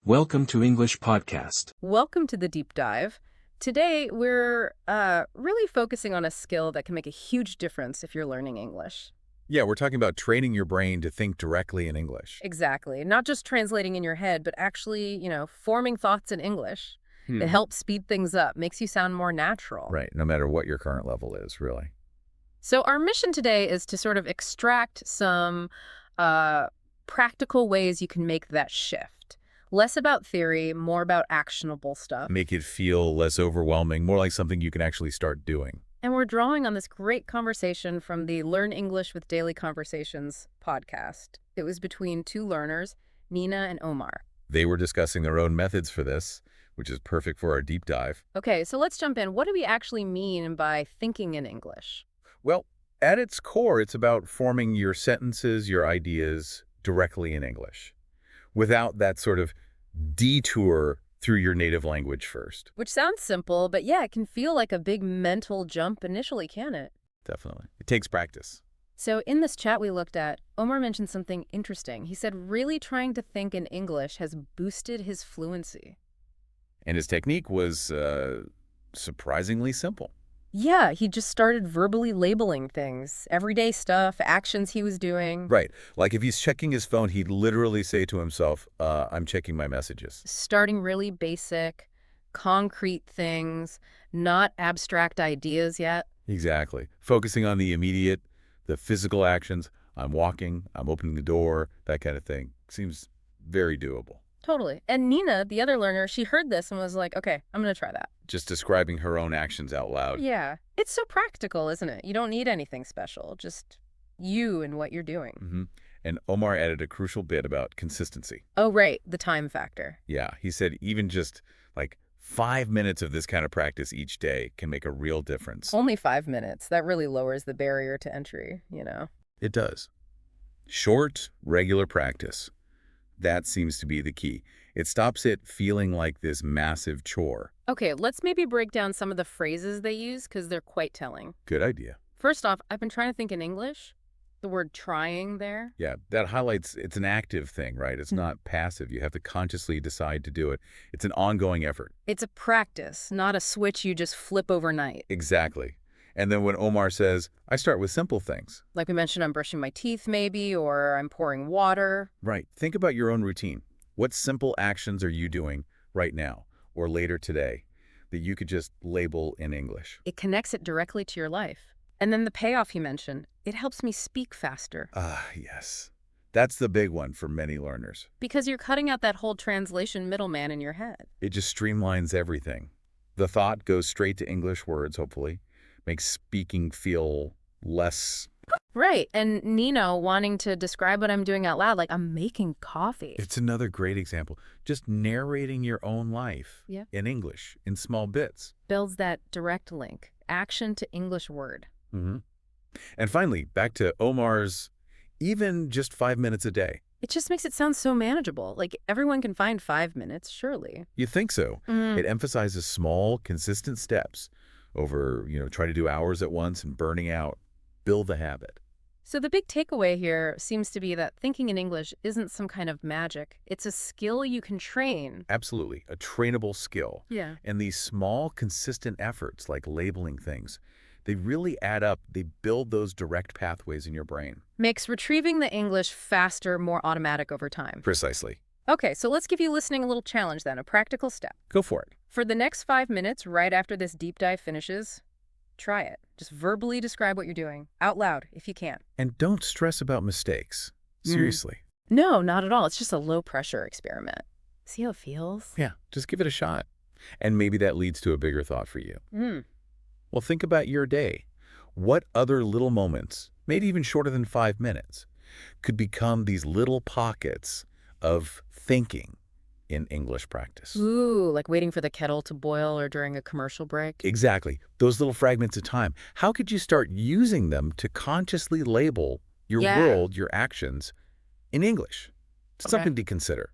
Welcome to English Podcast. Welcome to the deep dive. Today, we're really focusing on a skill that can make a huge difference if you're learning English. Yeah, we're talking about training your brain to think directly in English. Exactly. Not just translating in your head, but actually, forming thoughts in English. It helps speed things up, makes you sound more natural. Right, no matter what your current level is, really. So our mission today is to sort of extract some practical ways you can make that shift. Less about theory, more about actionable stuff. Make it feel less overwhelming, more like something you can actually start doing. And we're drawing on this great conversation from the Learn English with Daily Conversations podcast. It was between two learners, Nina and Omar. They were discussing their own methods for this, which is perfect for our deep dive. Okay, so let's jump in. What do we actually mean by thinking in English? Well, at its core, it's about forming your sentences, your ideas directly in English, without that sort of detour through your native language first. Which sounds simple, but yeah, it can feel like a big mental jump initially, can it? Definitely. It takes practice. So in this chat we looked at, Omar mentioned something interesting. He said really trying to think in English has boosted his fluency. And his technique was surprisingly simple. Yeah, he just started verbally labeling things, everyday stuff, actions he was doing. Right. Like if he's checking his phone, he'd literally say to himself, I'm checking my messages. Starting really basic, concrete things, not abstract ideas yet. Exactly. Focusing on the immediate, the physical actions. I'm walking, I'm opening the door, that kind of thing. Seems very doable. Totally. And Nina, the other learner, she heard this and was like, okay, I'm going to try that. Just describing her own actions out loud. Yeah. It's so practical, isn't it? You don't need anything special, just you and what you're doing. And Omar added a crucial bit about consistency. Oh, right. The time factor. Yeah, he said even just like 5 minutes of this kind of practice each day can make a real difference. Only 5 minutes. That really lowers the barrier to entry, It does. Short, regular practice. That seems to be the key. It stops it feeling like this massive chore. Okay, let's maybe break down some of the phrases they use because they're quite telling. Good idea. First off, I've been trying to think in English. The word trying there. Yeah, that highlights it's an active thing, right? It's not passive. You have to consciously decide to do it. It's an ongoing effort. It's a practice, not a switch you just flip overnight. Exactly. And then when Omar says, I start with simple things. Like we mentioned, I'm brushing my teeth maybe, or I'm pouring water. Right. Think about your own routine. What simple actions are you doing right now or later today that you could just label in English? It connects it directly to your life. And then the payoff you mentioned, it helps me speak faster. Ah, yes. That's the big one for many learners. Because you're cutting out that whole translation middleman in your head. It just streamlines everything. The thought goes straight to English words, hopefully. Makes speaking feel less... Right. And Nino wanting to describe what I'm doing out loud, like I'm making coffee. It's another great example. Just narrating your own life in English, in small bits. Builds that direct link. Action to English word. And finally, back to Omar's even just 5 minutes a day. It just makes it sound so manageable. Like everyone can find 5 minutes, surely. You think so? It emphasizes small, consistent steps over, try to do hours at once and burning out. Build the habit. So the big takeaway here seems to be that thinking in English isn't some kind of magic. It's a skill you can train. Absolutely. A trainable skill. Yeah. And these small, consistent efforts, like labeling things, they really add up. They build those direct pathways in your brain. Makes retrieving the English faster, more automatic over time. Precisely. Okay, so let's give you listening a little challenge then, a practical step. Go for it. For the next 5 minutes, right after this deep dive finishes, try it. Just verbally describe what you're doing, out loud, if you can. And don't stress about mistakes. Seriously. No, not at all. It's just a low-pressure experiment. See how it feels? Yeah, just give it a shot. And maybe that leads to a bigger thought for you. Well, think about your day. What other little moments, maybe even shorter than 5 minutes, could become these little pockets of thinking in English practice? Ooh, like waiting for the kettle to boil or during a commercial break? Exactly. Those little fragments of time. How could you start using them to consciously label your world, your actions, in English? Something to consider.